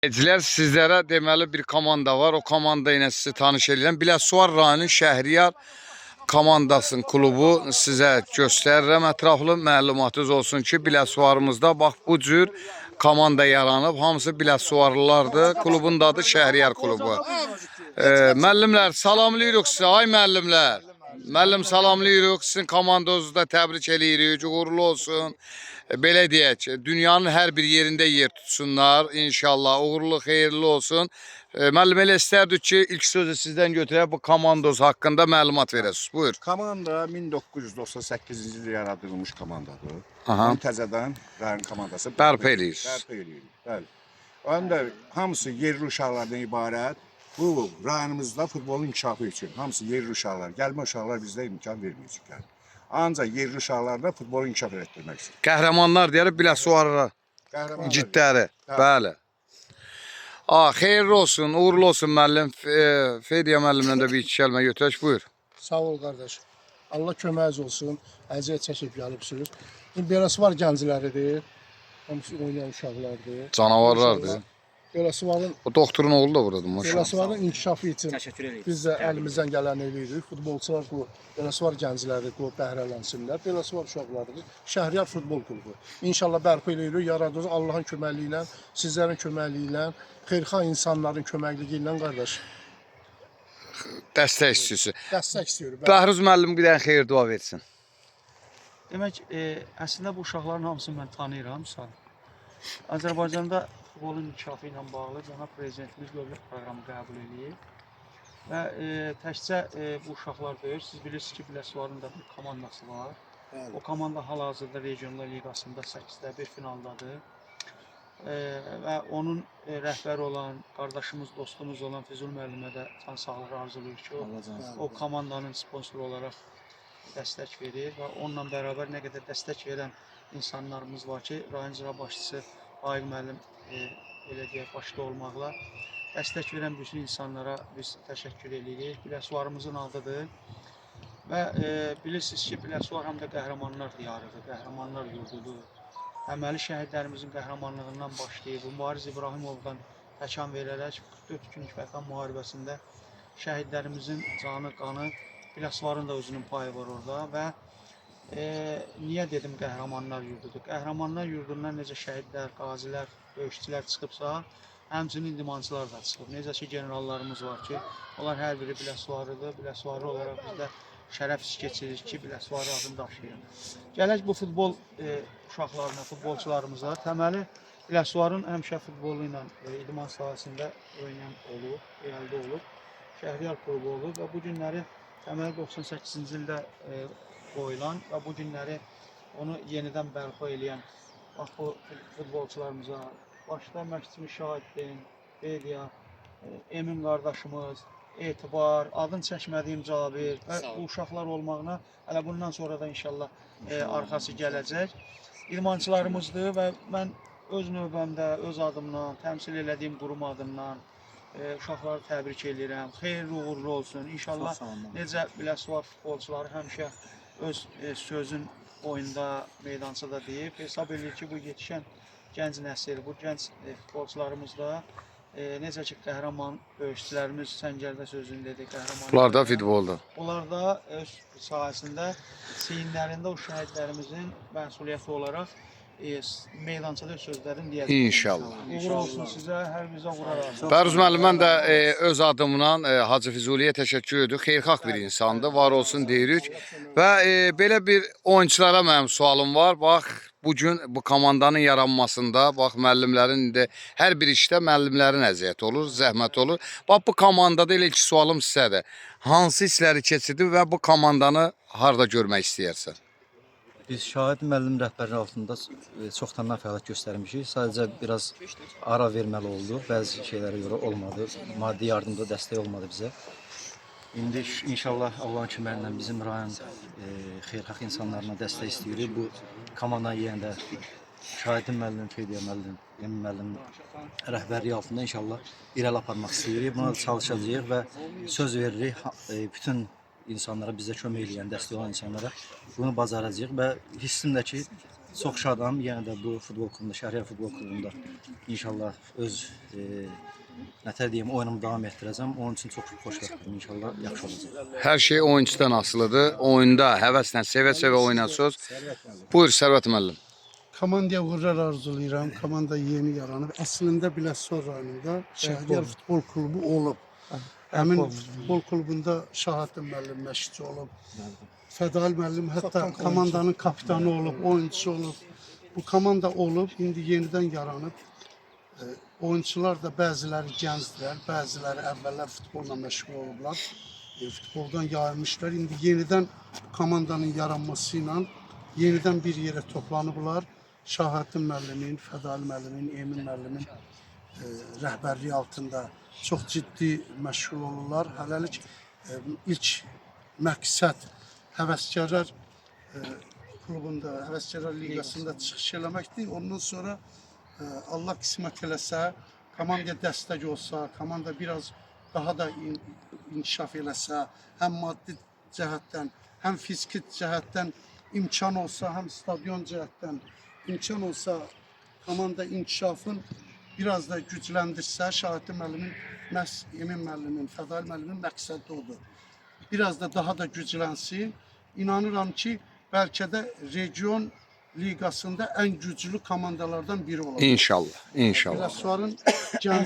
Sizlər sizlərə deməli bir komanda var. O komanda ilə sizi tanış edirəm. Biləsuvar rayonunun Şəhriyar komandasının klubu sizə göstərirəm. Ətraflı məlumatınız olsun ki, Biləsuvarımızda bax bu cür komanda yaranıb. Hamısı Biləsuvarlılardır. Klubun da adı Şəhriyar klubu. Müəllimlər, salamlayırıq sizə. Ay müəllimlər. Müəllim salamlayırıq. Sizin komandanızı da təbrik edirik. Uğurlu olsun. Belə deyək, dünyanın hər bir yerində yer tutsunlar. İnşallah uğurlu, xeyirli olsun. Müəllim, elə istərdik ki, ilk sözü sizdən götürək, bu komandoz haqqında məlumat verəsiniz. Buyur. Komanda 1998-ci ildə yaradılmış komandadır. Aha. Təzədən rayon komandası Bərpa eləyir. Bərpa eləyir. Bəli. Onun da hamısı yerli uşaqlardan ibarət. Bu rayonumuzda futbolun inkişafı üçün hamısı yerli uşaqlar. Gəlmə uşaqlar bizdə imkan verməyəcəklər. Ancaq yerli uşaqlarla futbolu inkişaf etdirmək üçün. Qəhrəmanlar deyərək Biləsuvarlı, igidləri. Bəli. Xeyirli olsun, uğurlu olsun müəllim. Fediya müəllimlə də bir iki kəlmə götürək. Buyur. Sağ ol qardaş. Allah köməyiniz olsun. Əziyyət çəkib gəlibsiniz. Biləsuvar gəncləridir. Hamısı oynayan uşaqlardır. Canavarlardır. Biləsuvarın O doktorun oğlu da buradadır maşallah. Biləsuvarın inkişafı üçün biz də əlimizdən gələni eləyirik. Futbolçular bu Biləsuvar gəncləri bu bəhrələnsinlər. Biləsuvar uşaqlarıdır. Şəhriyar futbol klubu. İnşallah bərpa eləyirik. Yaradığımız Allahın köməkliyi ilə, sizlərin köməkliyi ilə, xeyirxah insanların köməkliyi ilə qardaş. Dəstək istəyirsin. Dəstək istəyirik. Bəhruz müəllim bir dənə xeyir dua versin. Demək, əslində bu uşaqların hamısını mən tanıyıram. Azərbaycanda futbolun inkişafı ilə bağlı cənab prezidentimiz dövlət proqramı qəbul edir. Və təkcə bu uşaqlar deyir, siz bilirsiniz ki, Biləsuvarın da bir komandası var. O komanda hal-hazırda Regionlar Liqasında 8-də 1 finaldadır. Və onun rəhbəri olan, qardaşımız, dostumuz olan Füzul müəllimə də can sağlığı arzulayır ki, o komandanın sponsoru olaraq dəstək verir və onunla bərabər nə qədər dəstək verən insanlarımız var ki, rayon icra başçısı Ayıq müəllim elə deyək, başda olmaqla dəstək verən bütün insanlara biz təşəkkür edirik. Biləsuvarımızın adıdır və bilirsiniz ki, Biləsuvar həm də qəhrəmanlar diyarıdır, qəhrəmanlar yurdudur. Əməli şəhidlərimizin qəhrəmanlığından başlayıb, Mübariz İbrahimovdan təkan verərək 44 günlük Vətən müharibəsində şəhidlərimizin canı, qanı, Biləsuvarın da özünün payı var orada və niyə dedim qəhrəmanlar yurdudur? Qəhrəmanlar yurdundan necə şəhidlər, qazilər, döyüşçülər çıxıbsa, həmçinin idmançılar da çıxıb. Necə ki, generallarımız var ki, onlar hər biri Biləsuvarıdır. Biləsuvarı olaraq biz də şərəf keçirik ki, Biləsuvarı adını daşıyır. Gələk bu futbol uşaqlarına, futbolçularımıza təməli Biləsuvarın həmişə futbolu ilə idman sahəsində oynayan olub, əldə olub, Şəhriyar klubu olub və bu günləri təməli 98-ci ildə qoyulan və bu günləri onu yenidən bərpa eləyən bax bu futbolçularımıza, başda Məşqçimiz Şahidin, Fediya, Emin qardaşımız, Etibar, adını çəkmədiyim Cabir və bu uşaqlar olmağına hələ bundan sonra da inşallah arxası gələcək. İdmançılarımızdır və mən öz növbəmdə, öz adımdan, təmsil elədiyim qurum adından uşaqları təbrik edirəm. Xeyirli uğurlu olsun. İnşallah necə Biləsuvar futbolçuları həmişə öz sözün oyunda, meydançada deyib, hesab edir ki, bu yetişən gənc nəsil, bu gənc futbolçularımız da necə ki, qəhrəman döyüşçülərimiz Səngərdə sözünü dedik, qəhrəman. Bunlar da futbolda. Bunlar da öz sahəsində, çiyinlərində o şəhidlərimizin məsuliyyəti olaraq meydançada sözlərini deyəcək. İnşallah. Uğur olsun sizə, hər bizə uğur olsun. Bəhruz müəllim, mən də öz adımdan Hacı Füzuliyə təşəkkür edirik. Xeyirxah bir insandır, var olsun deyirik. Və belə bir oyunçulara mənim sualım var. Bax, bugün bu komandanın yaranmasında, bax, müəllimlərin indi hər bir işdə müəllimlərin əziyyəti olur, zəhmət olur. Bax, bu komandada elə ki, sualım sizədir. Hansı işləri keçirdi və bu komandanı harada görmək istəyərsən? Biz Şahid müəllim rəhbərliyi altında çoxdandan fəaliyyət göstərmişik. Sadəcə biraz ara verməli olduq. Bəzi şeylərə görə olmadı. Maddi yardımda dəstək olmadı bizə. İndi inşallah Allahın köməyi ilə bizim rayon xeyirxah insanlarına dəstək istəyirik. Bu komandanı yeyəndə Şahidin müəllim, Fediya müəllim, Emin müəllim rəhbərliyi altında inşallah irəli aparmaq istəyirik. Buna çalışacağıq və söz veririk bütün insanlara, bizə kömək edən, dəstək olan insanlara bunu bacaracağıq və hissimdə ki, çox şadam. Yəni də bu futbol klubunda, Şəhriyar Futbol Klubunda inşallah öz nətər deyim, oyunumu davam etdirəcəm. Onun üçün çox xoşbəxtəm. İnşallah yaxşı olacaq. Hər şey oyunçudan asılıdır. Oyunda həvəslə, sevə-sevə oynasınız. Buyur Sərvət müəllim. Komandaya uğurlar arzulayıram. Komanda yeni yaranıb. Əslində Biləsuvar rayonunda Şəhriyar Futbol Klubu olub. Həmin futbol klubunda Şahadın müəllim məşqçi olub. Fədal müəllim hətta komandanın kapitanı olub, oyunçusu olub. Bu komanda olub, indi yenidən yaranıb. Oyunçular da bəziləri gəncdirlər, bəziləri əvvəllər futbolla məşğul olublar. Futboldan yayılmışlar. İndi yenidən komandanın yaranması ilə yenidən bir yerə toplanıblar. Şahadın müəllimin, Fədal müəllimin, Emin müəllimin rəhbərliyi altında çox ciddi məşğul olurlar. Hələlik ilk məqsəd Həvəskarlar klubunda, Həvəskarlar liqasında çıxış eləməkdir. Ondan sonra Allah qismət eləsə, komandaya dəstək olsa, komanda biraz daha da inkişaf eləsə, həm maddi cəhətdən, həm fiziki cəhətdən imkan olsa, həm stadion cəhətdən imkan olsa, komanda inkişafın biraz da gücləndirsə, Şahidin müəllimin, Emin müəllimin, Fədal müəllimin məqsədi odur. Biraz da daha da güclənsin. İnanıram ki, bəlkə də region liqasında ən güclü komandalardan biri olacaq. İnşallah, inşallah. Biləsuvarın gənc